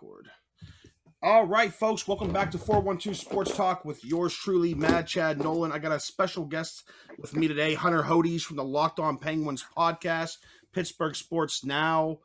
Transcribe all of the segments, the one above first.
record. All right, folks, welcome back to 412 Sports Talk with yours truly, Mad Chad Nolan. I got a special guest with me today, Hunter Hodies from the Locked On Penguins podcast, Pittsburgh Sports Now.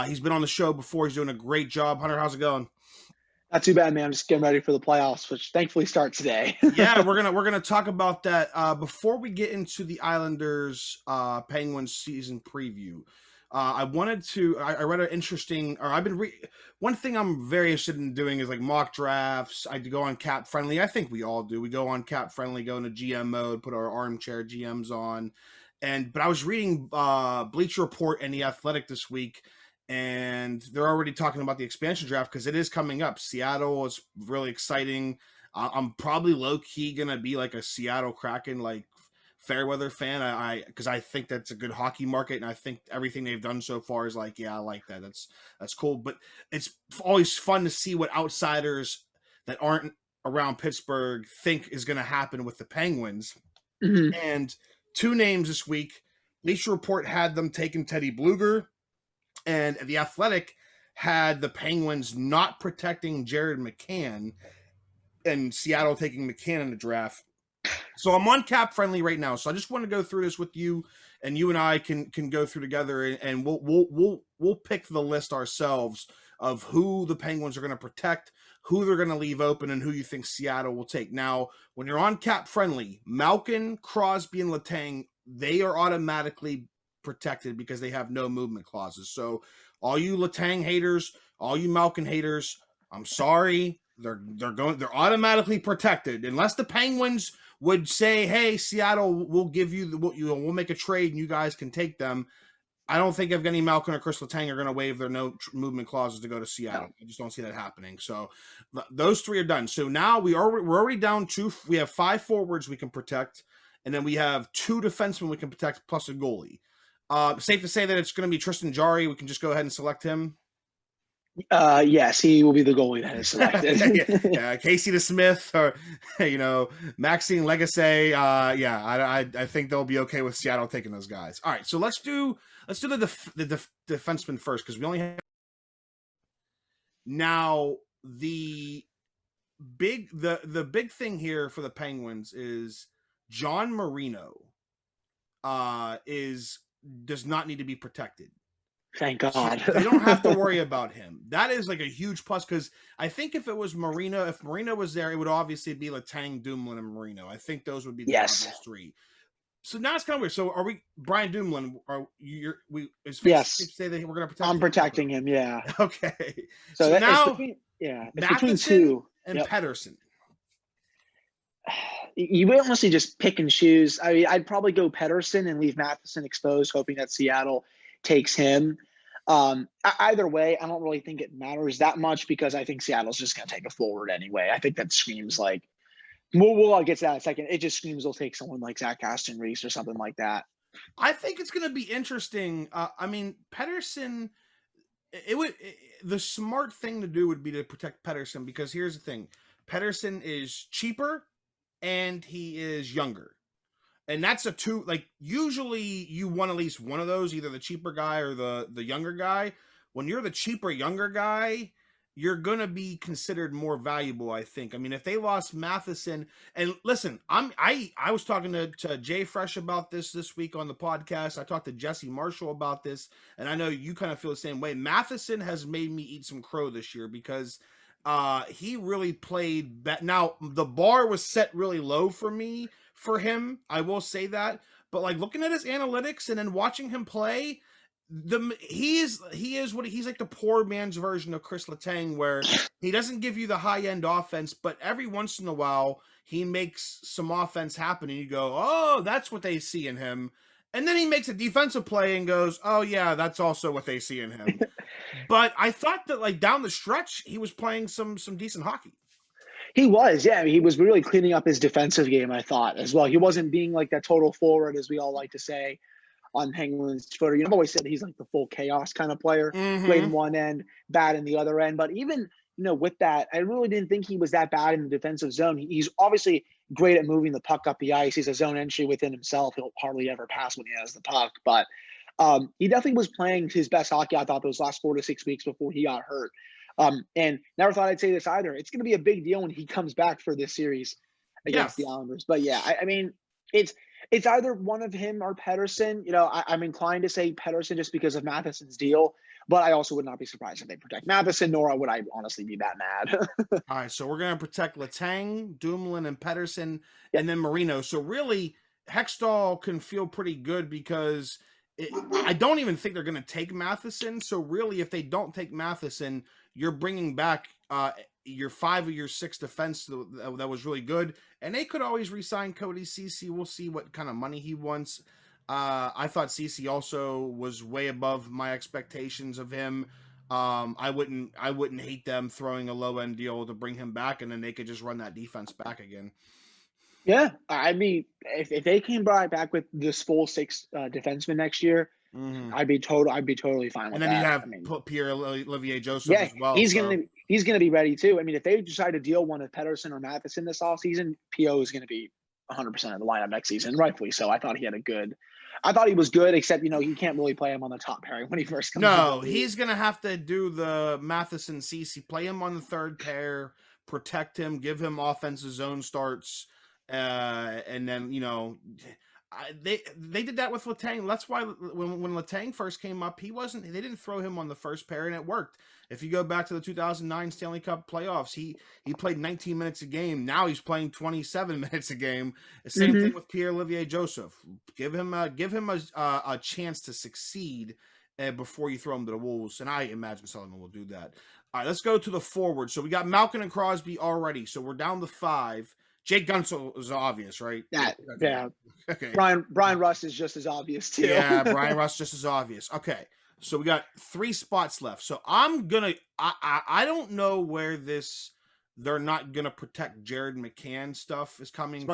He's been on the show before. He's doing a great job. Hunter, how's it going? Not too bad, man. I'm just getting ready for the playoffs, which thankfully start today. Yeah, we're gonna talk about that before we get into the Islanders Penguins season preview. I read an interesting, or one thing I'm very interested in doing is like mock drafts. I go on Cap Friendly. I think we all do. We go on Cap Friendly, go into GM mode, put our armchair GMs on. But I was reading Bleacher Report and The Athletic this week, and they're already talking about the expansion draft because it is coming up. Seattle is really exciting. I'm probably low-key going to be like a Seattle Kraken, like Fairweather fan, because I think that's a good hockey market, and I think everything they've done so far is like, yeah, I like that. That's cool. But it's always fun to see what outsiders that aren't around Pittsburgh think is going to happen with the Penguins. Mm-hmm. And two names this week. Bleacher Report had them taking Teddy Bluger, and The Athletic had the Penguins not protecting Jared McCann, and Seattle taking McCann in the draft. So I'm on Cap Friendly right now. So I just want to go through this with you, and you and I can go through together, and we'll pick the list ourselves of who the Penguins are going to protect, who they're going to leave open, and who you think Seattle will take. Now, when you're on Cap Friendly, Malkin, Crosby, and Letang, they are automatically protected because they have no movement clauses. So all you Letang haters, all you Malkin haters, I'm sorry, they're automatically protected unless the Penguins would say, "Hey, Seattle, we'll give you we'll make a trade and you guys can take them." I don't think Evgeny Malkin or Chris Letang are going to waive their no movement clauses to go to Seattle. I just don't see that happening. So those three are done. So now we're already down two. We have 5 forwards we can protect, and then we have 2 defensemen we can protect plus a goalie. Safe to say that it's going to be Tristan Jarry. We can just go ahead and select him. Yes, he will be the goalie that is selected. yeah, Casey DeSmith or Maxime Legacy. I think they'll be okay with Seattle taking those guys. All right, so let's do the defenseman first because we only have now the big thing here for the Penguins is John Marino does not need to be protected. Thank God. They don't have to worry about him. That is like a huge plus because I think if Marino was there, it would obviously be Letang, Dumoulin, and Marino. I think those would be the obvious 3. So now it's kind of weird. So are we Brian Dumoulin? Yes. Say that we're going to protect. I'm protecting him. Yeah. Okay. So now it's Matheson between 2 and Pettersson. You would honestly just pick and choose. I mean, I'd probably go Pettersson and leave Matheson exposed, hoping that Seattle takes him. Either way, I don't really think it matters that much because I think Seattle's just going to take a forward anyway. I think that screams like we'll get to that in a second. It just screams they'll take someone like Zach Aston Reese or something like that. I think it's going to be interesting. I mean, Pettersson. The smart thing to do would be to protect Pettersson because here's the thing: Pettersson is cheaper and he is younger. And that's usually you want at least one of those, either the cheaper guy or the younger guy. When you're the cheaper, younger guy, you're going to be considered more valuable, I think. I mean, if they lost Matheson, and listen, I was talking to Jay Fresh about this week on the podcast. I talked to Jesse Marshall about this, and I know you kind of feel the same way. Matheson has made me eat some crow this year because he really played now, the bar was set really low for him, I will say that. But like looking at his analytics and then watching him play, he's like the poor man's version of Chris Letang, where he doesn't give you the high end offense, but every once in a while he makes some offense happen, and you go, "Oh, that's what they see in him." And then he makes a defensive play and goes, "Oh yeah, that's also what they see in him." But I thought that like down the stretch he was playing some decent hockey. He was, yeah. He was really cleaning up his defensive game, I thought, as well. He wasn't being like that total forward, as we all like to say on Penguins Twitter. I've always said he's like the full chaos kind of player, great in one end, bad in the other end. But even, with that, I really didn't think he was that bad in the defensive zone. He's obviously great at moving the puck up the ice. He's a zone entry within himself. He'll hardly ever pass when he has the puck. But he definitely was playing his best hockey, I thought, those last 4 to 6 weeks before he got hurt. And never thought I'd say this either. It's going to be a big deal when he comes back for this series against the Yes. Islanders. But yeah, I mean, it's it's either one of him or Pedersen. I'm inclined to say Pedersen just because of Matheson's deal, but I also would not be surprised if they protect Matheson, nor would I honestly be that mad. All right, so we're going to protect Letang, Dumoulin, and Pedersen, Yep. and then Marino. So really, Hextall can feel pretty good because I don't even think they're going to take Matheson. So really, if they don't take Matheson, you're bringing back your 5 or your 6 defense that was really good, and they could always re-sign Cody Ceci. We'll see what kind of money he wants. I thought Ceci also was way above my expectations of him. I wouldn't hate them throwing a low end deal to bring him back, and then they could just run that defense back again. Yeah, I mean, if they came back with this full 6 defensemen next year, I'd be totally fine with And then that. you have I mean, Pierre Olivier Joseph yeah, as well. he's gonna be ready too. I mean, if they decide to deal one of Pedersen or Matheson this offseason, PO is gonna be 100% of the lineup next season, rightfully so. I thought he was good, except you can't really play him on the top pairing when he first comes. No, he's gonna have to do the Matheson Ceci, play him on the third pair, protect him, give him offensive zone starts, and then they did that with Letang. That's why when Letang first came up, they didn't throw him on the first pair, and it worked. If you go back to the 2009 Stanley Cup playoffs, he played 19 minutes a game. Now he's playing 27 minutes a game. Same thing with Pierre Olivier Joseph. Give him a chance to succeed before you throw him to the wolves, and I imagine Sullivan will do that. All right, let's go to the forward. So we got Malkin and Crosby already. So we're down to 5. Jake Guentzel is obvious, right? Yeah. Okay. Brian Rust is just as obvious too. Yeah, Brian Rust just as obvious. Okay. So we got 3 spots left. So I don't know where they're not gonna protect Jared McCann stuff is coming. It's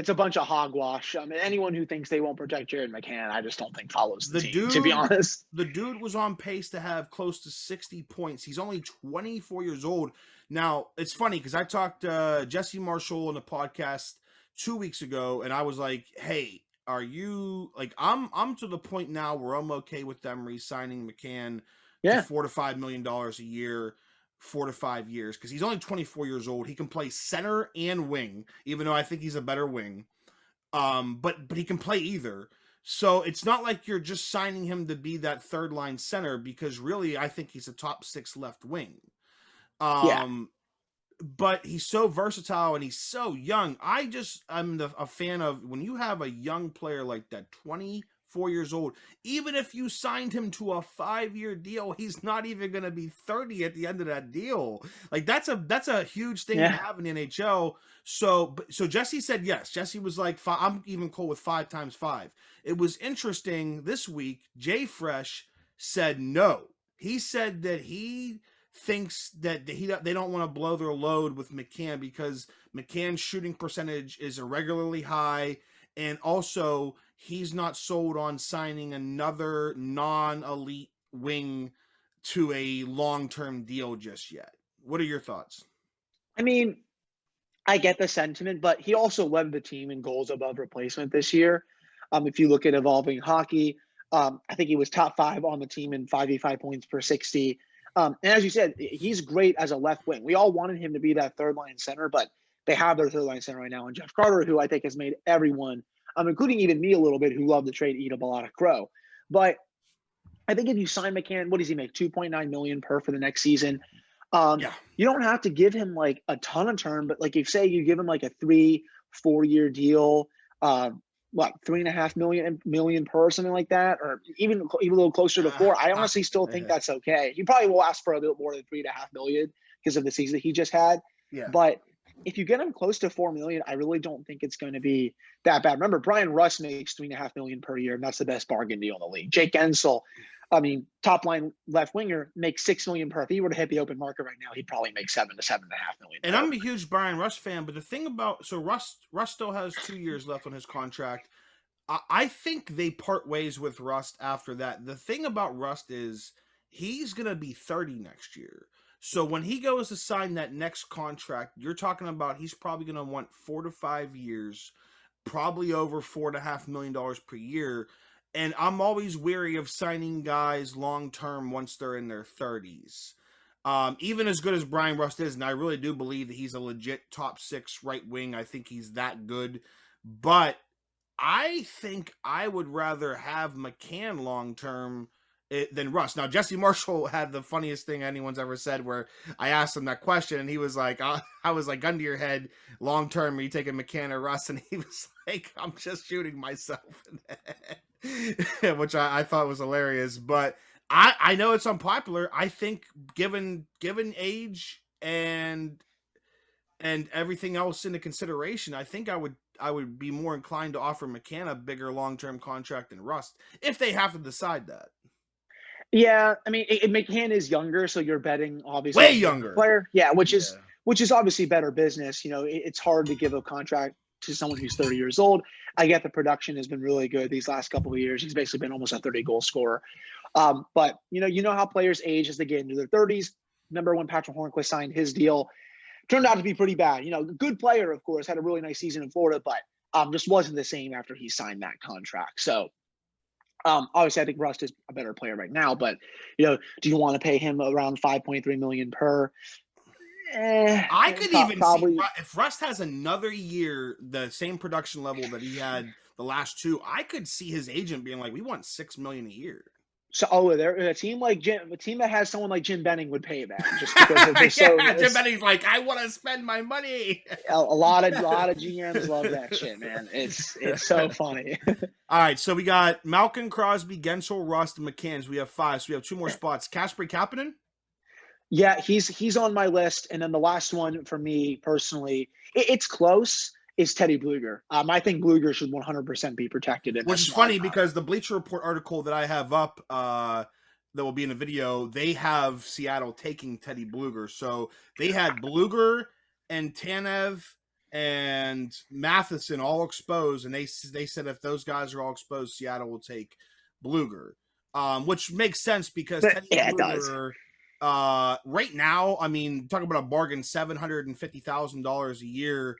a bunch of hogwash. I mean, anyone who thinks they won't protect Jared McCann, I just don't think follows the team, to be honest. The dude was on pace to have close to 60 points. He's only 24 years old. Now, it's funny because I talked to Jesse Marshall on the podcast 2 weeks ago, and I was like, hey, are you like I'm to the point now where I'm okay with them re-signing McCann to $4 to $5 million a year, 4 to 5 years, because he's only 24 years old. He can play center and wing, even though I think he's a better wing. But he can play either. So it's not like you're just signing him to be that third line center, because really I think he's a top 6 left wing. But he's so versatile and he's so young. I'm a fan of when you have a young player like that, 24 years old. Even if you signed him to a 5-year deal, he's not even going to be 30 at the end of that deal. Like that's a huge thing to have in the NHL. So Jesse said yes. Jesse was like, I'm even cool with 5 times 5. It was interesting this week. Jay Fresh said no. He said that he thinks that they don't want to blow their load with McCann because McCann's shooting percentage is irregularly high, and also he's not sold on signing another non-elite wing to a long-term deal just yet. What are your thoughts? I mean, I get the sentiment, but he also led the team in goals above replacement this year. If you look at evolving hockey, I think he was top 5 on the team in 5v5 points per 60. And as you said, he's great as a left wing. We all wanted him to be that third line center, but they have their third line center right now in Jeff Carter, who I think has made everyone, including even me a little bit, who love the trade, eat up a lot of crow. But I think if you sign McCann, what does he make? $2.9 million per for the next season. You don't have to give him like a ton of term, but like if say you give him like a 3-4 year deal, $3.5 million per or something like that, or even a little closer to 4. I honestly still think that's okay. He probably will ask for a little more than $3.5 million because of the season he just had. Yeah. But if you get him close to $4 million, I really don't think it's going to be that bad. Remember, Brian Rust makes $3.5 million per year, and that's the best bargain deal in the league. Jake Guentzel, top line left winger, makes $6 million per. If he were to hit the open market right now, he'd probably make $7 to $7.5 million. And I'm a huge Brian Rust fan, but the thing about Rust still has 2 years left on his contract. I think they part ways with Rust after that. The thing about Rust is he's going to be 30 next year. So when he goes to sign that next contract, you're talking about he's probably going to want 4 to 5 years, probably over $4.5 million per year. And I'm always weary of signing guys long-term once they're in their 30s. Even as good as Brian Rust is, and I really do believe that he's a legit top 6 right wing. I think he's that good. But I think I would rather have McCann long term than Rust. Now, Jesse Marshall had the funniest thing anyone's ever said, where I asked him that question, and he was like, I was like, gun to your head, long term, are you taking McCann or Rust? And he was like, I'm just shooting myself in the head, which I thought was hilarious. But I know it's unpopular. I think given age and everything else into consideration, I think I would be more inclined to offer McCann a bigger long-term contract than Rust if they have to decide that. Yeah, I mean, McCann is younger, so you're betting obviously Way on a younger younger. player. Yeah, which is obviously better business. You know, it's hard to give a contract to someone who's 30 years old. I get the production has been really good these last couple of years. He's basically been almost a 30-goal scorer. But you know how players age as they get into their 30s. Remember when Patrick Hornquist signed his deal? Turned out to be pretty bad. You know, good player, of course, had a really nice season in Florida, but just wasn't the same after he signed that contract. So obviously, I think Rust is a better player right now, but do you want to pay him around $5.3 million per? I could even probably see if Rust has another year, the same production level that he had the last 2. I could see his agent being like, "We want $6 million a year." So, a team that has someone like Jim Benning would pay that just because Jim Benning's like, "I want to spend my money." A lot of GMs love that shit, man. It's so funny. All right, so we got Malkin, Crosby, Gensel, Rust, and McCann. So we have 5. So we have 2 more spots. Kasperi Kapanen? Yeah, he's on my list. And then the last one for me personally, it's close, is Teddy Bluger. I think Bluger should 100% be protected. Which is funny because the Bleacher Report article that I have up that will be in the video, they have Seattle taking Teddy Bluger. So they had Bluger and Tanev and Matheson all exposed, and they said if those guys are all exposed, Seattle will take Bluger, which makes sense because Teddy Bluger, right now, I mean, talk about a bargain, $750,000 a year.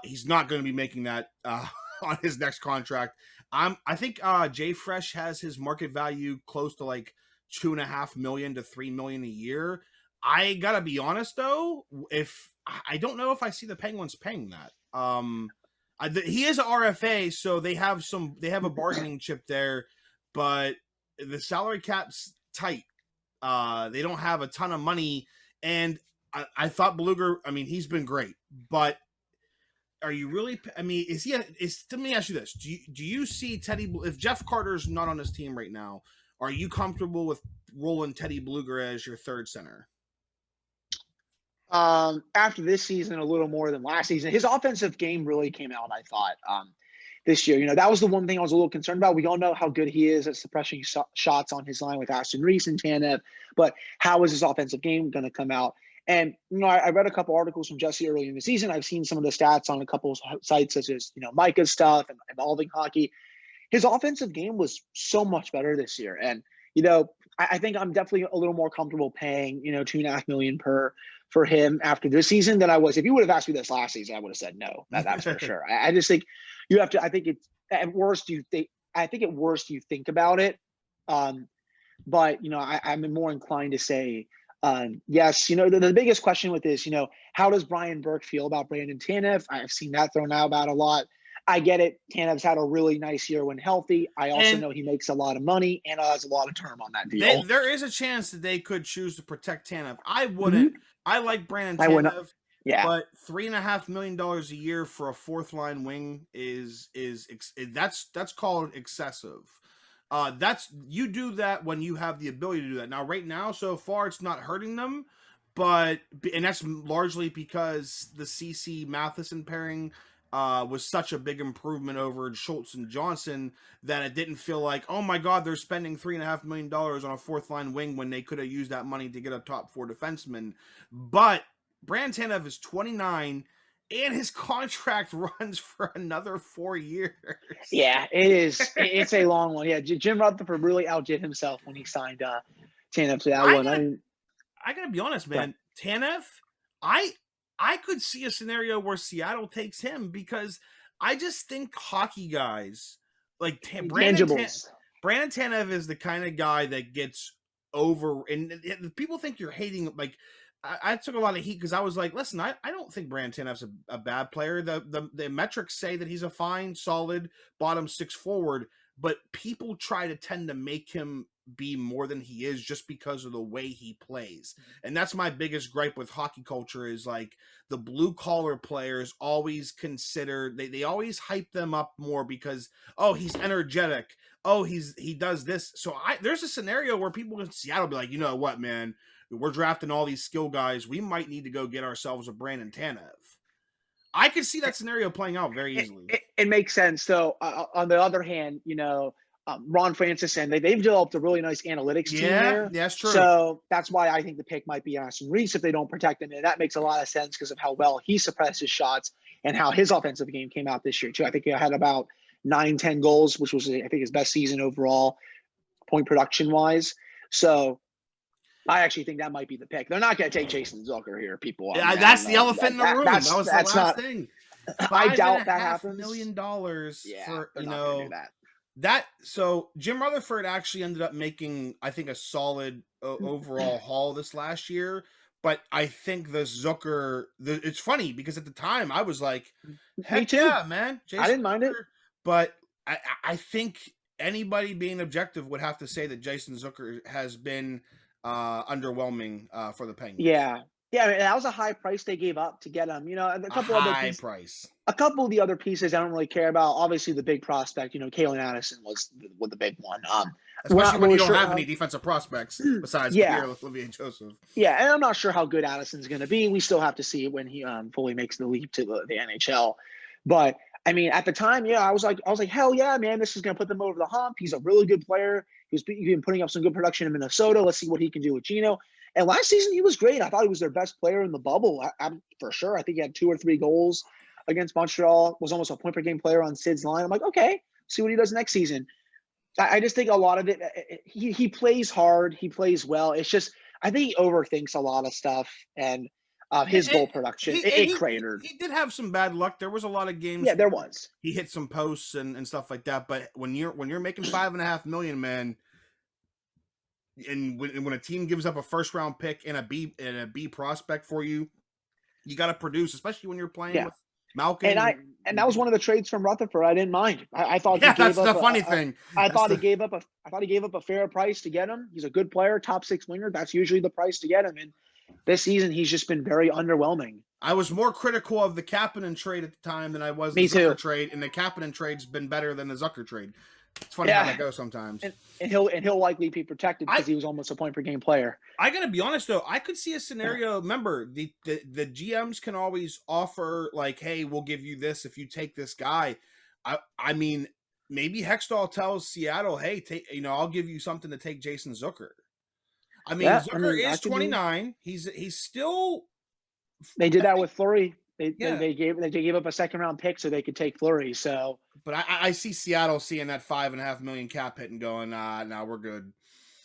He's not going to be making that on his next contract. I think Jay Fresh has his market value close to like $2.5 million to $3 million a year. I gotta be honest though, if I don't know if I see the Penguins paying that. He is an RFA, so they have a bargaining chip there, but the salary cap's tight. They don't have a ton of money, and I thought Bluger, I mean, he's been great, but are you really? I mean, let me ask you this: Do you see Teddy? If Jeff Carter's not on his team right now, are you comfortable with rolling Teddy Bluger as your third center? After this season, a little more than last season, his offensive game really came out, I thought, this year. That was the one thing I was a little concerned about. We all know how good he is at suppressing shots on his line with Aston Reese and Tanev, but how is his offensive game going to come out? And, I read a couple articles from Jesse early in the season. I've seen some of the stats on a couple of sites such as, Micah's stuff and Evolving Hockey. His offensive game was so much better this year. And, I think I'm definitely a little more comfortable paying, $2.5 million for him after this season than I was. If you would have asked me this last season, I would have said no. That's for sure. I just think you have to. I think it's at worst you think about it. But I'm more inclined to say yes. The biggest question with this, how does Brian Burke feel about Brandon Tanev? I've seen that thrown out about a lot. I get it. Tanev's had a really nice year when healthy. I also know he makes a lot of money and has a lot of term on that deal. There is a chance that they could choose to protect Tanev. I wouldn't. Mm-hmm. I like Brandon Tanev. Yeah. But $3.5 million a year for a 4th line wing that's called excessive. You do that when you have the ability to do that. Now, right now, so far, it's not hurting them, and that's largely because the CC Matheson pairing was such a big improvement over Schultz and Johnson that it didn't feel like, oh my God, they're spending $3.5 million on a 4th line wing when they could have used that money to get a top 4 defenseman. But Brandon Tanev is 29 and his contract runs for another 4 years. Yeah, it is. It's a long one. Yeah, Jim Rutherford really outdid himself when he signed Tanev to that one. I gotta be honest, man. Tanev, I could see a scenario where Seattle takes him because I just think hockey guys like Brandon Tanev is the kind of guy that gets over, and people think you're hating. Like, I took a lot of heat because I was like, listen, I don't think Brandon Tanev's a bad player. The metrics say that he's a fine, solid bottom six forward, but people try to tend to make him be more than he is just because of the way he plays. And that's my biggest gripe with hockey culture is like the blue collar players always consider, they always hype them up more because, oh, he's energetic. Oh, he does this. So there's a scenario where people in Seattle be like, you know what, man, we're drafting all these skill guys. We might need to go get ourselves a Brandon Tanev. I could see that scenario playing out very easily. It makes sense. So on the other hand, Ron Francis and they've developed a really nice analytics team there. Yeah, that's true. So that's why I think the pick might be Aston Reese if they don't protect him. And that makes a lot of sense because of how well he suppressed his shots and how his offensive game came out this year too. I think he had about 9-10 goals, which was, I think, his best season overall, point production wise. So I actually think that might be the pick. They're not going to take Jason Zucker here, people. Yeah, that's the elephant in the room. That was the last thing. I doubt that happens. $5.5 million for, that. So Jim Rutherford actually ended up making, I think, a solid overall haul this last year. But I think the Zucker, it's funny because at the time I was like, heck yeah, man. Jason I didn't mind it. But I think anybody being objective would have to say that Jason Zucker has been underwhelming for the Penguins. Yeah, I mean, that was a high price they gave up to get him. A couple other pieces, price. A couple of the other pieces I don't really care about. Obviously, the big prospect, Kalen Addison was the big one. Especially when you don't have any defensive prospects besides Pierre-Olivier Joseph. Yeah, and I'm not sure how good Addison's going to be. We still have to see when he fully makes the leap to the NHL. But I mean, at the time, I was like, hell yeah, man, this is going to put them over the hump. He's a really good player. He's been putting up some good production in Minnesota. Let's see what he can do with Gino. And last season, he was great. I thought he was their best player in the bubble, for sure. I think he had 2 or 3 goals against Montreal, was almost a point-per-game player on Sid's line. I'm like, okay, see what he does next season. I just think a lot of it, he plays hard. He plays well. It's just, I think he overthinks a lot of stuff. And his goal production, it cratered. He did have some bad luck. There was a lot of games. Yeah, there was. He hit some posts and stuff like that. But when you're making $5.5 million, man, and when a team gives up a first round pick and a B prospect for you, you got to produce, especially when you're playing with Malkin. And that was one of the trades from Rutherford. I didn't mind. I thought that's the funny thing. I thought he gave up a fair price to get him. He's a good player, top 6 winger. That's usually the price to get him. And this season, he's just been very underwhelming. I was more critical of the Kapanen trade at the time than I was the Zucker trade, and the Kapanen trade's been better than the Zucker trade. It's funny how that goes sometimes. And he'll likely be protected because he was almost a point-per-game player. I got to be honest, though. I could see a scenario. Remember, the GMs can always offer, like, hey, we'll give you this if you take this guy. I mean, maybe Hextall tells Seattle, hey, I'll give you something to take Jason Zucker. I mean, Zucker is 29. He's still. They did that with Fleury. They gave up a 2nd-round pick so they could take Fleury. So, but I see Seattle seeing that $5.5 million cap hit and going, nah, we're good.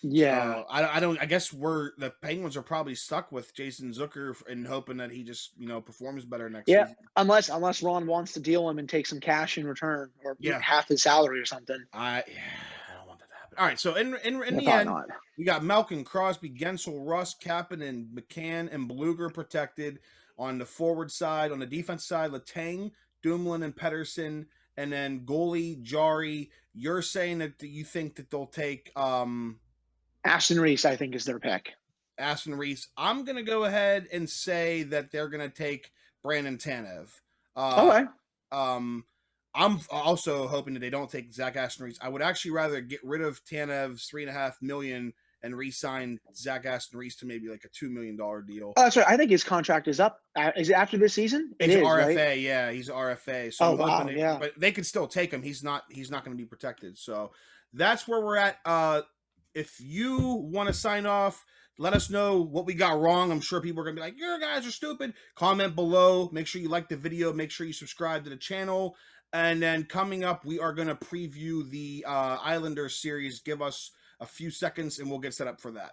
Yeah, so I guess the Penguins are probably stuck with Jason Zucker and hoping that he just performs better next season. Unless Ron wants to deal him and take some cash in return or half his salary or something. I don't want that to happen. All right, so in the end, we got Malkin, Crosby, Gensel, Russ, Kapanen, McCann, and Beluga protected. On the forward side, on the defense side, Letang, Dumoulin, and Pettersson, and then goalie Jari. You're saying that you think that they'll take Aston Reese, I think, is their pick. Aston Reese. I'm gonna go ahead and say that they're gonna take Brandon Tanev. Okay. I'm also hoping that they don't take Zach Aston Reese. I would actually rather get rid of Tanev's $3.5 million and re-sign Zach Aston Reese to maybe like a $2 million deal. Oh, that's right. I think his contract is up. Is it after this season? He's an RFA, right? Yeah, he's an RFA. So I'm hoping but they could still take him. He's not going to be protected. So that's where we're at. If you want to sign off, let us know what we got wrong. I'm sure people are going to be like, "Your guys are stupid." Comment below. Make sure you like the video. Make sure you subscribe to the channel. And then coming up, we are going to preview the Islanders series. Give us a few seconds and we'll get set up for that.